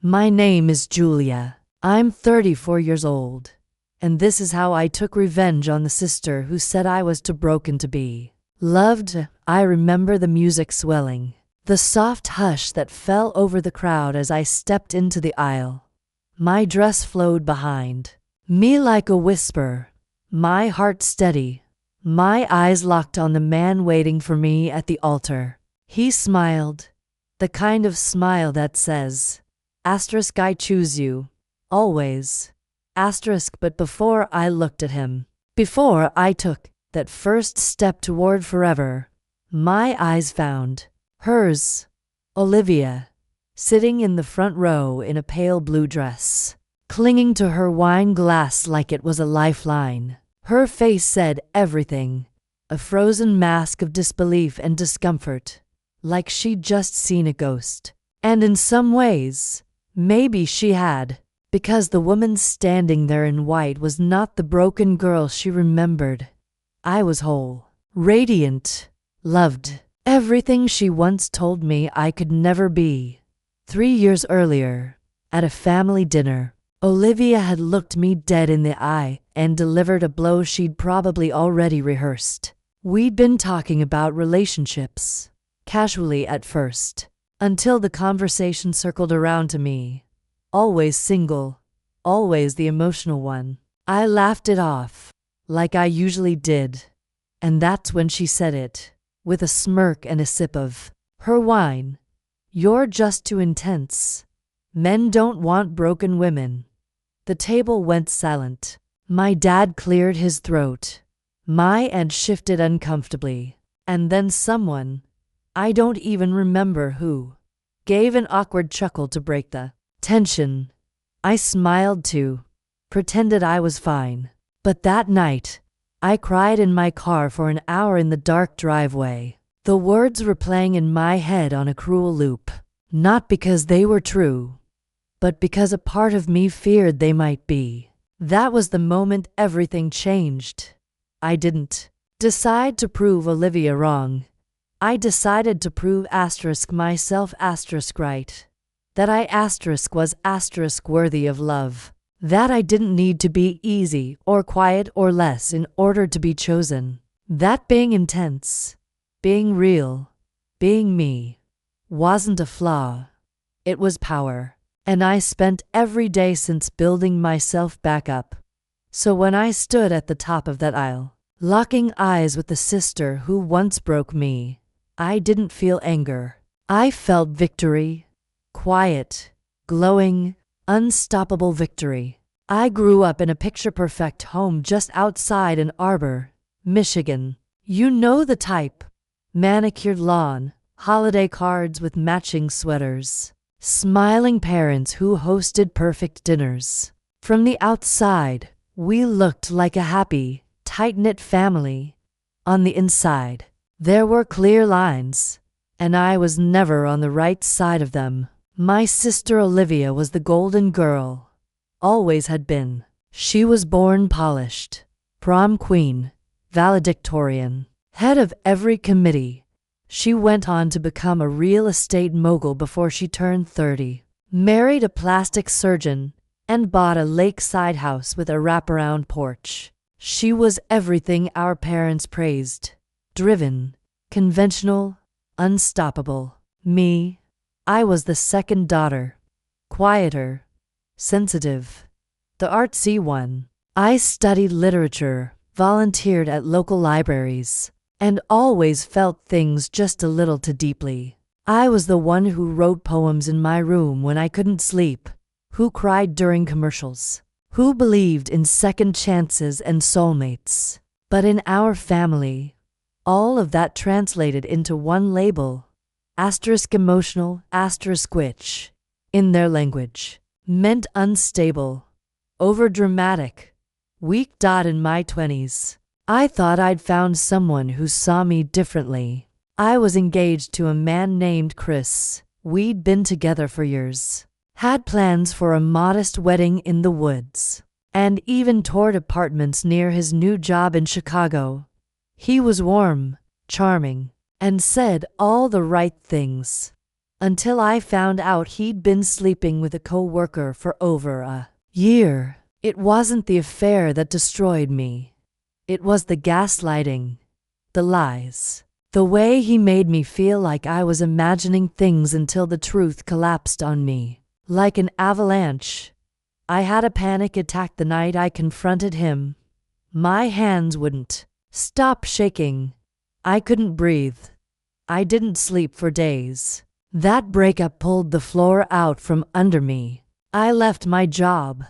My name is Julia. I'm 34 years old. And this is how I took revenge on the sister who said I was too broken to be loved. I remember the music swelling, the soft hush that fell over the crowd as I stepped into the aisle. My dress flowed behind me like a whisper, my heart steady, my eyes locked on the man waiting for me at the altar. He smiled, the kind of smile that says, I choose you, always. But before I looked at him, before I took that first step toward forever, my eyes found hers, Olivia, sitting in the front row in a pale blue dress, clinging to her wine glass like it was a lifeline. Her face said everything, a frozen mask of disbelief and discomfort, like she'd just seen a ghost. And in some ways, maybe she had. Because the woman standing there in white was not the broken girl she remembered. I was whole, radiant, loved, everything she once told me I could never be. 3 years earlier, at a family dinner, Olivia had looked me dead in the eye and delivered a blow she'd probably already rehearsed. We'd been talking about relationships, casually at first, until the conversation circled around to me. Always single, always the emotional one. I laughed it off, like I usually did. And that's when she said it, with a smirk and a sip of her wine. You're just too intense. Men don't want broken women. The table went silent. My dad cleared his throat. My aunt shifted uncomfortably. And then someone, I don't even remember who, gave an awkward chuckle to break the tension. I smiled too, pretended I was fine. But that night, I cried in my car for an hour in the dark driveway. The words were playing in my head on a cruel loop. Not because they were true, but because a part of me feared they might be. That was the moment everything changed. I didn't decide to prove Olivia wrong. I decided to prove myself right. That I was worthy of love. That I didn't need to be easy or quiet or less in order to be chosen. That being intense, being real, being me, wasn't a flaw. It was power. And I spent every day since building myself back up. So when I stood at the top of that aisle, locking eyes with the sister who once broke me, I didn't feel anger. I felt victory. Quiet, glowing, unstoppable victory. I grew up in a picture-perfect home just outside Ann Arbor, Michigan. You know the type. Manicured lawn, holiday cards with matching sweaters, smiling parents who hosted perfect dinners. From the outside, we looked like a happy, tight-knit family. On the inside, there were clear lines, and I was never on the right side of them. My sister Olivia was the golden girl. Always had been. She was born polished, prom queen, valedictorian, head of every committee. She went on to become a real estate mogul before she turned 30, married a plastic surgeon, and bought a lakeside house with a wraparound porch. She was everything our parents praised. Driven, conventional, unstoppable. Me, I was the second daughter, quieter, sensitive, the artsy one. I studied literature, volunteered at local libraries, and always felt things just a little too deeply. I was the one who wrote poems in my room when I couldn't sleep, who cried during commercials, who believed in second chances and soulmates. But in our family, all of that translated into one label, *emotional*, *which, in their language, meant unstable, overdramatic, weak. In my 20s, I thought I'd found someone who saw me differently. I was engaged to a man named Chris. We'd been together for years, had plans for a modest wedding in the woods, and even toured apartments near his new job in Chicago. He was warm, charming, and said all the right things. until I found out he'd been sleeping with a co-worker for over a year. It wasn't the affair that destroyed me. It was the gaslighting, the lies, the way he made me feel like I was imagining things until the truth collapsed on me. Like an avalanche, I had a panic attack the night I confronted him. My hands wouldn't stop shaking. I couldn't breathe. I didn't sleep for days. That breakup pulled the floor out from under me. I left my job,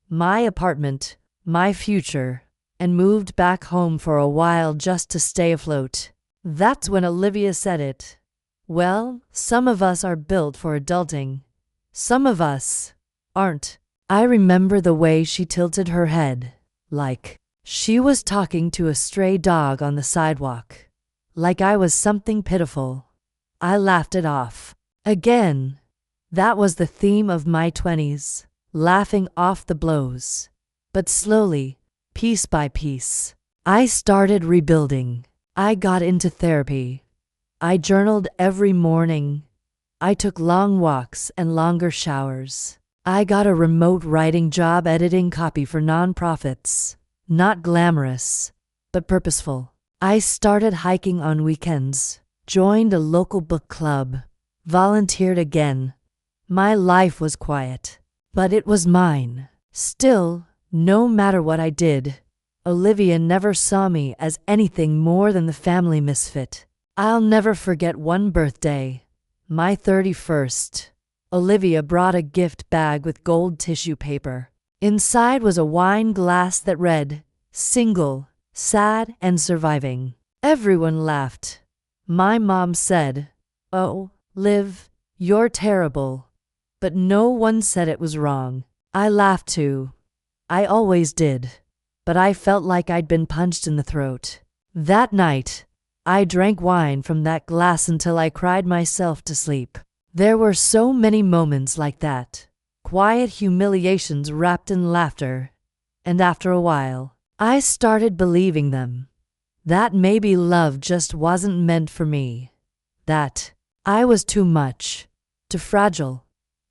my apartment, my future, and moved back home for a while just to stay afloat. That's when Olivia said it. Well, some of us are built for adulting. Some of us aren't. I remember the way she tilted her head, like she was talking to a stray dog on the sidewalk, like I was something pitiful. I laughed it off. Again, that was the theme of my 20s, laughing off the blows. But slowly, piece by piece, I started rebuilding. I got into therapy. I journaled every morning. I took long walks and longer showers. I got a remote writing job editing copy for nonprofits. Not glamorous, but purposeful. I started hiking on weekends, joined a local book club, volunteered again. My life was quiet, but it was mine. Still, no matter what I did, Olivia never saw me as anything more than the family misfit. I'll never forget one birthday, my 31st. Olivia brought a gift bag with gold tissue paper. Inside was a wine glass that read, "Single, sad, and surviving." Everyone laughed. My mom said, "Oh, Liv, you're terrible." But no one said it was wrong. I laughed too. I always did. But I felt like I'd been punched in the throat. That night, I drank wine from that glass until I cried myself to sleep. There were so many moments like that, quiet humiliations wrapped in laughter, and after a while, I started believing them. That maybe love just wasn't meant for me. That I was too much, too fragile,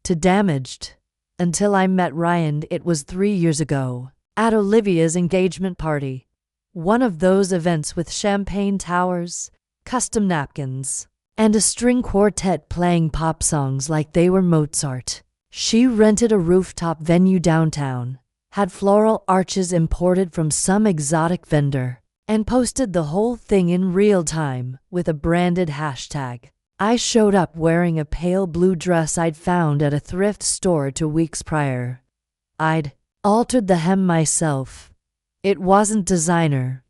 too damaged. Until I met Ryan. It was 3 years ago, at Olivia's engagement party. One of those events with champagne towers, custom napkins, and a string quartet playing pop songs like they were Mozart. She rented a rooftop venue downtown, had floral arches imported from some exotic vendor, and posted the whole thing in real time with a branded hashtag. I showed up wearing a pale blue dress I'd found at a thrift store 2 weeks prior. I'd altered the hem myself. It wasn't designer,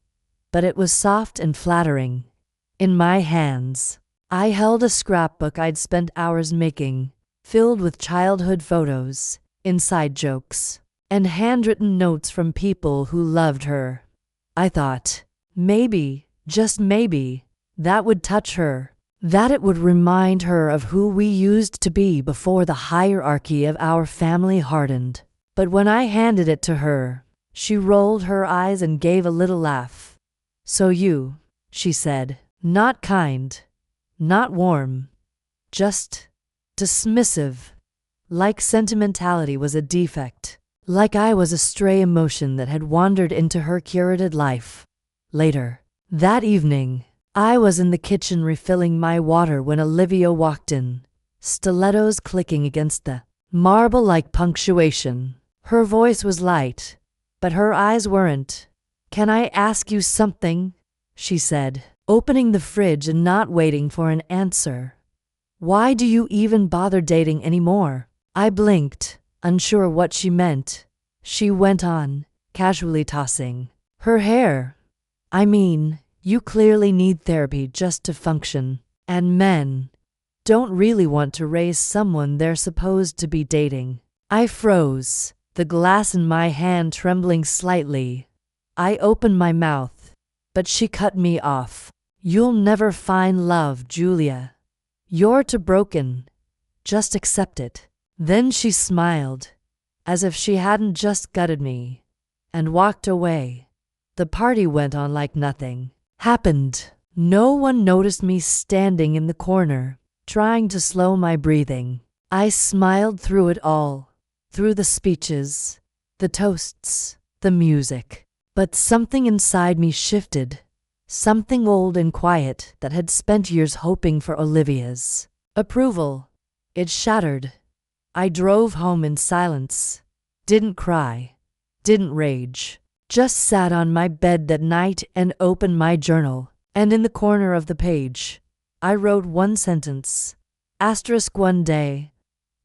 but it was soft and flattering. In my hands, I held a scrapbook I'd spent hours making, filled with childhood photos, inside jokes, and handwritten notes from people who loved her. I thought, maybe, just maybe, that would touch her, that it would remind her of who we used to be before the hierarchy of our family hardened. But when I handed it to her, she rolled her eyes and gave a little laugh. "So you," she said, not kind, not warm, just dismissive, like sentimentality was a defect, like I was a stray emotion that had wandered into her curated life. Later, that evening, I was in the kitchen refilling my water when Olivia walked in, stilettos clicking against the marble-like punctuation. Her voice was light, but her eyes weren't. "Can I ask you something?" she said, opening the fridge and not waiting for an answer. "Why do you even bother dating anymore?" I blinked, unsure what she meant. She went on, casually tossing her hair. "I mean, you clearly need therapy just to function, and men don't really want to raise someone they're supposed to be dating." I froze, the glass in my hand trembling slightly. I opened my mouth, but she cut me off. "You'll never find love, Julia. You're too broken. Just accept it." Then she smiled, as if she hadn't just gutted me, and walked away. The party went on like nothing happened. No one noticed me standing in the corner, trying to slow my breathing. I smiled through it all, through the speeches, the toasts, the music. But something inside me shifted, something old and quiet that had spent years hoping for Olivia's approval. It shattered. I drove home in silence, didn't cry, didn't rage, just sat on my bed that night and opened my journal. And in the corner of the page, I wrote one sentence. Asterisk, one day,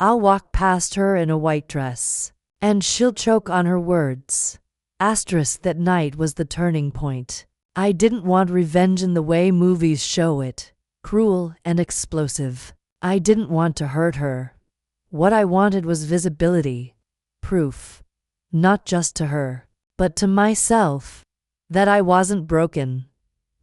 I'll walk past her in a white dress, and she'll choke on her words. Asterisk, that night was the turning point. I didn't want revenge in the way movies show it, cruel and explosive. I didn't want to hurt her. What I wanted was visibility, proof, not just to her, but to myself, that I wasn't broken,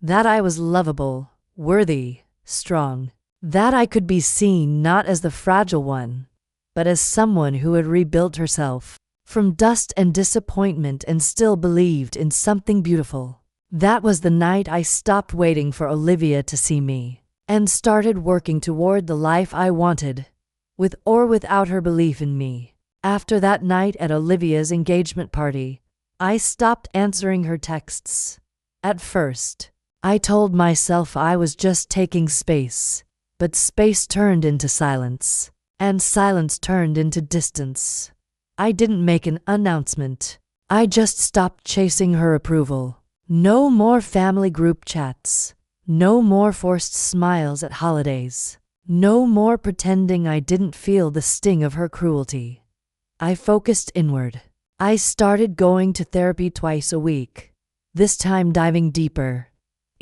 that I was lovable, worthy, strong, that I could be seen not as the fragile one, but as someone who had rebuilt herself from dust and disappointment and still believed in something beautiful. That was the night I stopped waiting for Olivia to see me and started working toward the life I wanted, with or without her belief in me. After that night at Olivia's engagement party, I stopped answering her texts. At first, I told myself I was just taking space, but space turned into silence, and silence turned into distance. I didn't make an announcement. I just stopped chasing her approval. No more family group chats. No more forced smiles at holidays. No more pretending I didn't feel the sting of her cruelty. I focused inward. I started going to therapy twice a week, this time diving deeper.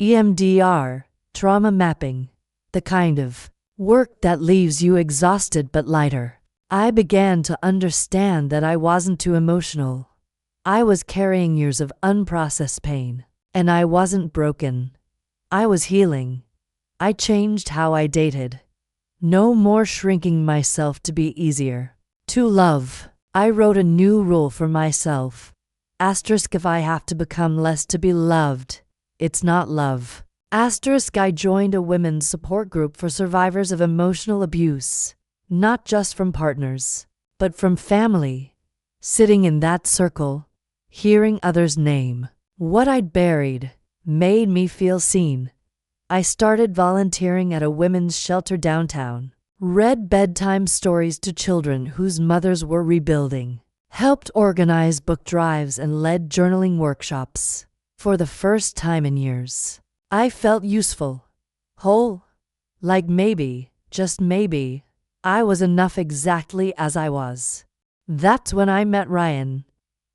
EMDR, trauma mapping, the kind of work that leaves you exhausted but lighter. I began to understand that I wasn't too emotional. I was carrying years of unprocessed pain, and I wasn't broken. I was healing. I changed how I dated. No more shrinking myself to be easier to love. I wrote a new rule for myself. Asterisk, if I have to become less to be loved, it's not love. Asterisk, I joined a women's support group for survivors of emotional abuse, not just from partners, but from family. Sitting in that circle, hearing others name what I'd buried, made me feel seen. I started volunteering at a women's shelter downtown, read bedtime stories to children whose mothers were rebuilding, helped organize book drives, and led journaling workshops. For the first time in years, I felt useful, whole, like maybe, just maybe, I was enough exactly as I was. That's when I met Ryan.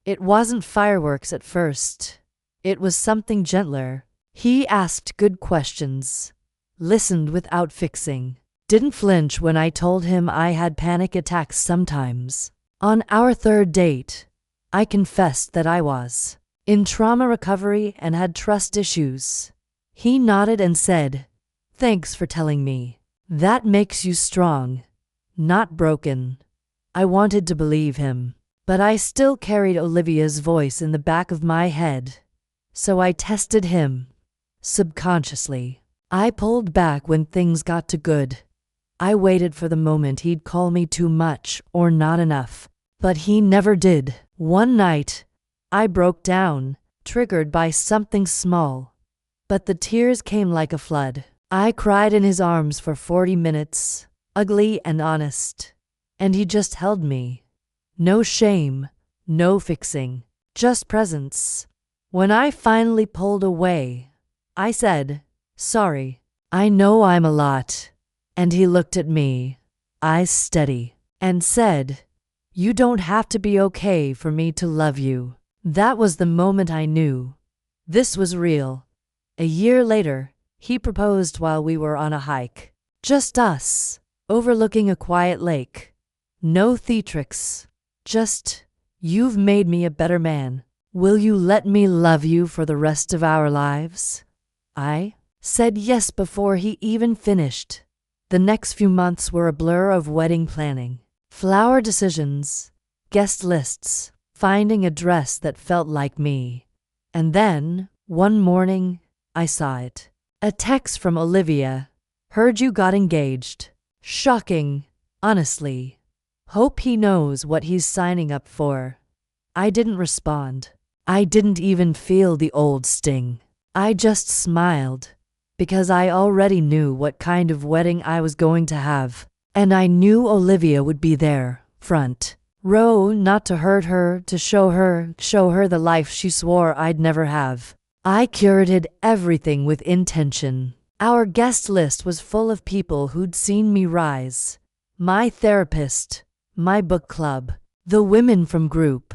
It wasn't fireworks at first. It was something gentler. He asked good questions, listened without fixing, didn't flinch when I told him I had panic attacks sometimes. On our third date, I confessed that I was in trauma recovery and had trust issues. He nodded and said, "Thanks for telling me. That makes you strong, not broken." I wanted to believe him, but I still carried Olivia's voice in the back of my head. So I tested him. Subconsciously, I pulled back when things got too good. I waited for the moment he'd call me too much or not enough, but he never did. One night, I broke down, triggered by something small, but the tears came like a flood. I cried in his arms for 40 minutes, ugly and honest, and he just held me. No shame, no fixing, just presence. When I finally pulled away, I said, "Sorry, I know I'm a lot." And he looked at me, eyes steady, and said, "You don't have to be okay for me to love you." That was the moment I knew this was real. A year later, he proposed while we were on a hike. Just us, overlooking a quiet lake. No theatrics, just, "You've made me a better man. Will you let me love you for the rest of our lives?" I said yes before he even finished. The next few months were a blur of wedding planning, flower decisions, guest lists, finding a dress that felt like me. And then, one morning, I saw it. A text from Olivia. "Heard you got engaged. Shocking, honestly. Hope he knows what he's signing up for. I didn't respond. I didn't even feel the old sting. I just smiled, because I already knew what kind of wedding I was going to have. And I knew Olivia would be there, front row, not to hurt her, to show her the life she swore I'd never have. I curated everything with intention. Our guest list was full of people who'd seen me rise. My therapist, my book club, the women from group.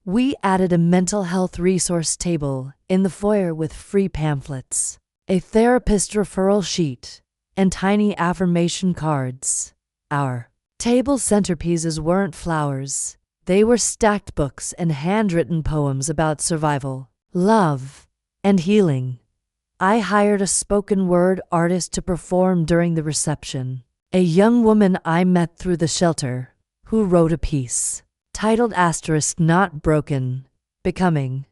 We added a mental health resource table in the foyer with free pamphlets, a therapist referral sheet, and tiny affirmation cards. Our table centerpieces weren't flowers. They were stacked books and handwritten poems about survival, love, and healing. I hired a spoken word artist to perform during the reception, a young woman I met through the shelter, who wrote a piece titled *Not Broken, Becoming*.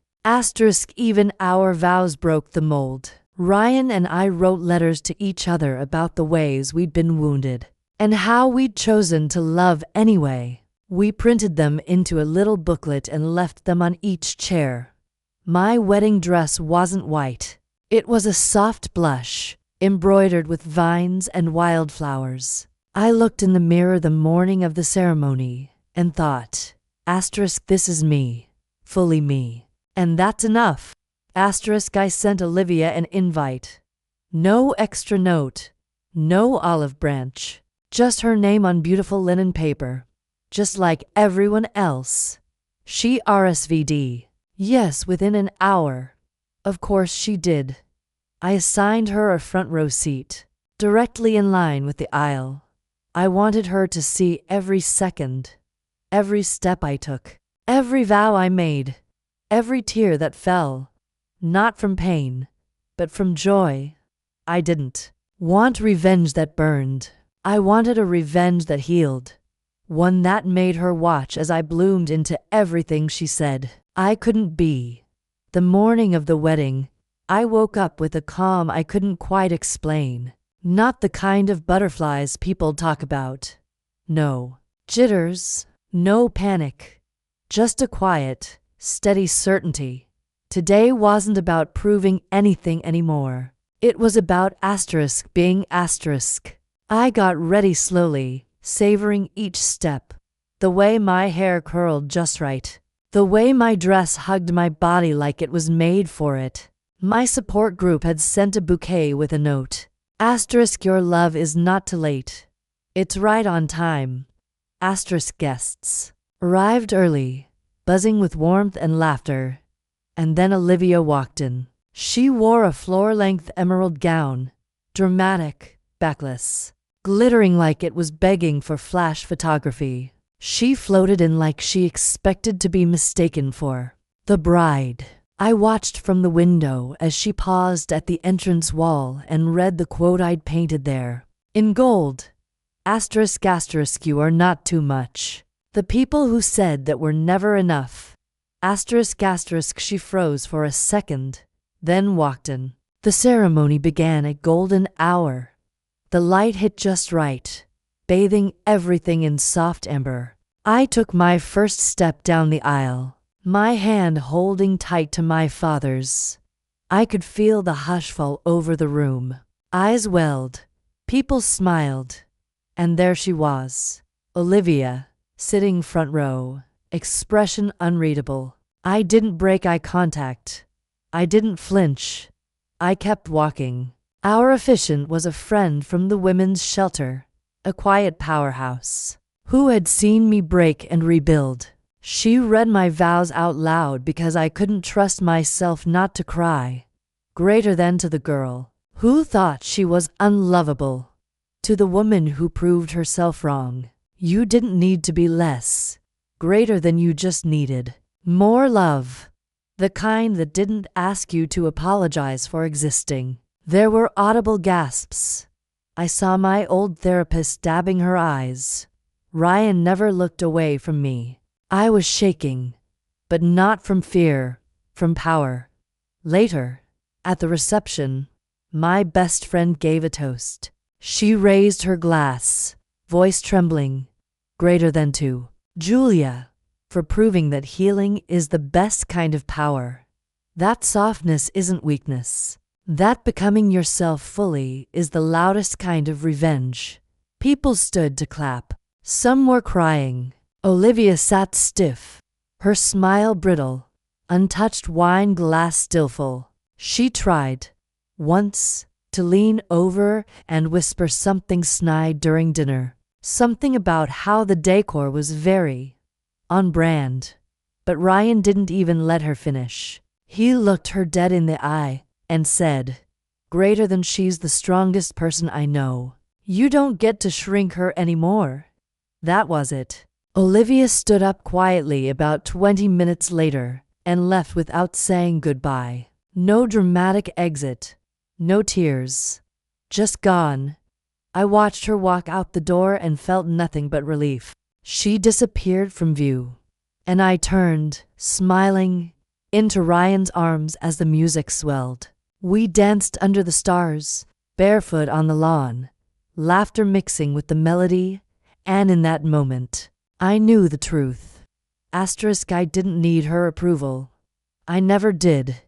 Even our vows broke the mold. Ryan and I wrote letters to each other about the ways we'd been wounded and how we'd chosen to love anyway. We printed them into a little booklet and left them on each chair. My wedding dress wasn't white. It was a soft blush, embroidered with vines and wildflowers. I looked in the mirror the morning of the ceremony and thought, this is me, fully me. And that's enough. I sent Olivia an invite. No extra note, no olive branch, just her name on beautiful linen paper, just like everyone else. She RSVP'd. Yes, within an hour. Of course she did. I assigned her a front row seat, directly in line with the aisle. I wanted her to see every second, every step I took, every vow I made, every tear that fell, not from pain, but from joy. I didn't want revenge that burned. I wanted a revenge that healed, one that made her watch as I bloomed into everything she said I couldn't be. The morning of the wedding, I woke up with a calm I couldn't quite explain. Not the kind of butterflies people talk about. No jitters, no panic. Just a quiet, steady certainty. Today wasn't about proving anything anymore. It was about being *. I got ready slowly, savoring each step. The way my hair curled just right. The way my dress hugged my body like it was made for it. My support group had sent a bouquet with a note. Your love is not too late. It's right on time. Guests arrived early, buzzing with warmth and laughter. And then Olivia walked in. She wore a floor-length emerald gown, dramatic, backless, glittering like it was begging for flash photography. She floated in like she expected to be mistaken for the bride. I watched from the window as she paused at the entrance wall and read the quote I'd painted there. In gold, **, you are not too much. The people who said that were never enough. **, she froze for a second, then walked in. The ceremony began at golden hour. The light hit just right, bathing everything in soft amber. I took my first step down the aisle, my hand holding tight to my father's. I could feel the hush fall over the room. Eyes welled, people smiled, and there she was, Olivia, sitting front row, expression unreadable. I didn't break eye contact. I didn't flinch. I kept walking. Our officiant was a friend from the women's shelter, a quiet powerhouse, who had seen me break and rebuild. She read my vows out loud because I couldn't trust myself not to cry. Greater than to the girl who thought she was unlovable. To the woman who proved herself wrong. You didn't need to be less. Greater than you just needed. More love. The kind that didn't ask you to apologize for existing. There were audible gasps. I saw my old therapist dabbing her eyes. Ryan never looked away from me. I was shaking, but not from fear, from power. Later, at the reception, my best friend gave a toast. She raised her glass, voice trembling. Greater than to Julia, for proving that healing is the best kind of power. That softness isn't weakness. That becoming yourself fully is the loudest kind of revenge. People stood to clap. Some were crying. Olivia sat stiff, her smile brittle, untouched wine glass still full. She tried, once, to lean over and whisper something snide during dinner. Something about how the decor was very on brand. But Ryan didn't even let her finish. He looked her dead in the eye and said, "Greater than she's the strongest person I know. You don't get to shrink her anymore." That was it. Olivia stood up quietly about 20 minutes later and left without saying goodbye. No dramatic exit. No tears. Just gone. I watched her walk out the door and felt nothing but relief. She disappeared from view. And I turned, smiling, into Ryan's arms as the music swelled. We danced under the stars, barefoot on the lawn, laughter mixing with the melody, and in that moment, I knew the truth. I didn't need her approval. I never did.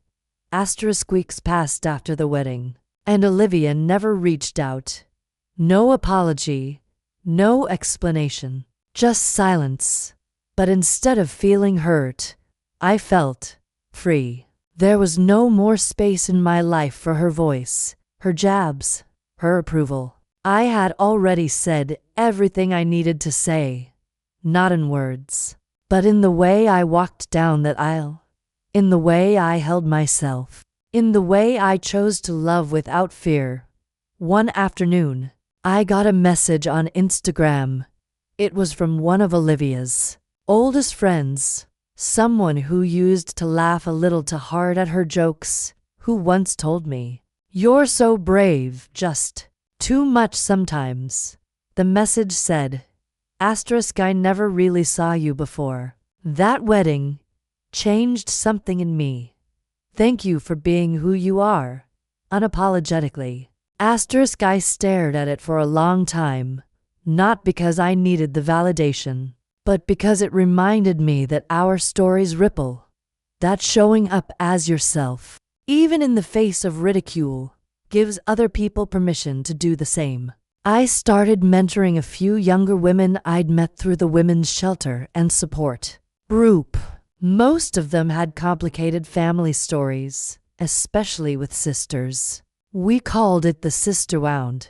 Weeks passed after the wedding, and Olivia never reached out. No apology, no explanation, just silence. But instead of feeling hurt, I felt free. There was no more space in my life for her voice, her jabs, her approval. I had already said everything I needed to say, not in words, but in the way I walked down that aisle, in the way I held myself, in the way I chose to love without fear. One afternoon, I got a message on Instagram. It was from one of Olivia's oldest friends, someone who used to laugh a little too hard at her jokes, who once told me, "You're so brave, just too much sometimes." The message said, "I never really saw you before. That wedding changed something in me. Thank you for being who you are, unapologetically." I stared at it for a long time, not because I needed the validation, but because it reminded me that our stories ripple, that showing up as yourself, even in the face of ridicule, gives other people permission to do the same. I started mentoring a few younger women I'd met through the women's shelter and support group. Most of them had complicated family stories, especially with sisters. We called it the sister wound.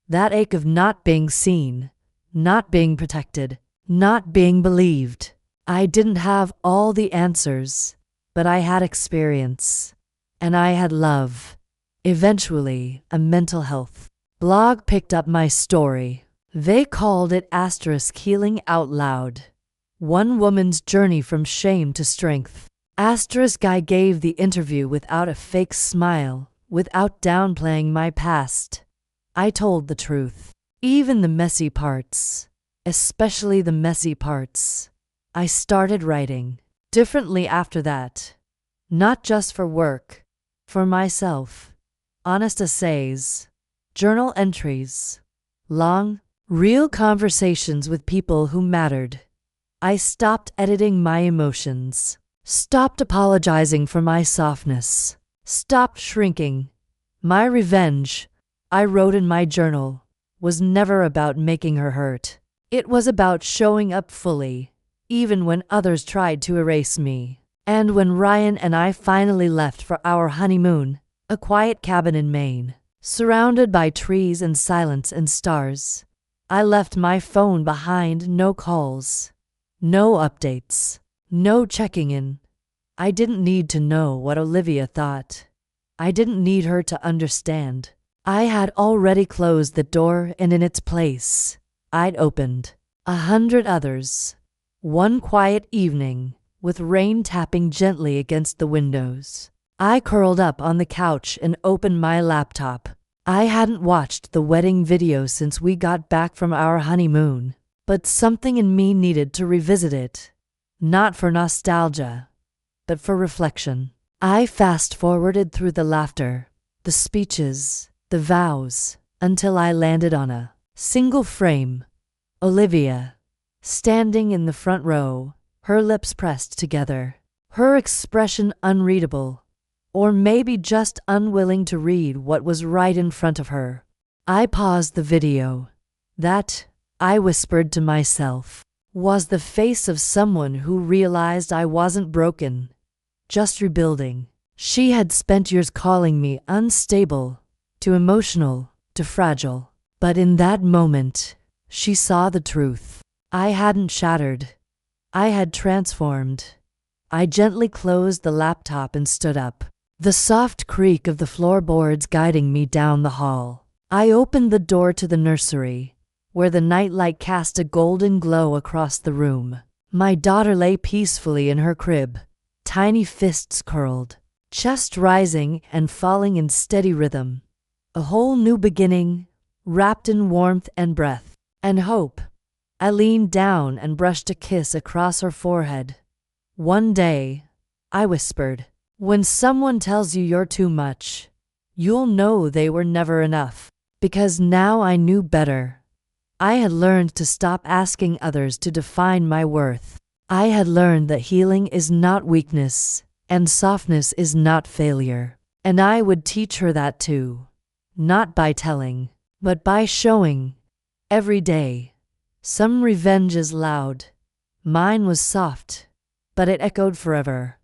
That ache of not being seen, not being protected, not being believed. I didn't have all the answers, but I had experience. And I had love. Eventually, a mental health blog picked up my story. They called it Healing Out Loud. One woman's journey from shame to strength. I gave the interview without a fake smile, without downplaying my past. I told the truth. Even the messy parts. Especially the messy parts. I started writing differently after that. Not just for work, for myself. Honest essays, journal entries, long, real conversations with people who mattered. I stopped editing my emotions, stopped apologizing for my softness, stopped shrinking. My revenge, I wrote in my journal, was never about making her hurt. It was about showing up fully, even when others tried to erase me. And when Ryan and I finally left for our honeymoon, a quiet cabin in Maine, surrounded by trees and silence and stars, I left my phone behind. No calls, no updates, no checking in. I didn't need to know what Olivia thought. I didn't need her to understand. I had already closed the door, and in its place, I'd opened 100 others. One quiet evening, with rain tapping gently against the windows, I curled up on the couch and opened my laptop. I hadn't watched the wedding video since we got back from our honeymoon, but something in me needed to revisit it. Not for nostalgia, but for reflection. I fast-forwarded through the laughter, the speeches, the vows, until I landed on a single frame, Olivia, standing in the front row, her lips pressed together, her expression unreadable, or maybe just unwilling to read what was right in front of her. I paused the video. That, I whispered to myself, was the face of someone who realized I wasn't broken, just rebuilding. She had spent years calling me unstable, too emotional, too fragile. But in that moment, she saw the truth. I hadn't shattered. I had transformed. I gently closed the laptop and stood up, the soft creak of the floorboards guiding me down the hall. I opened the door to the nursery, where the nightlight cast a golden glow across the room. My daughter lay peacefully in her crib, tiny fists curled, chest rising and falling in steady rhythm. A whole new beginning, wrapped in warmth and breath and hope. I leaned down and brushed a kiss across her forehead. One day, I whispered, when someone tells you you're too much, you'll know they were never enough. Because now I knew better. I had learned to stop asking others to define my worth. I had learned that healing is not weakness, and softness is not failure. And I would teach her that too. Not by telling, but by showing. Every day. Some revenge is loud. Mine was soft, but it echoed forever.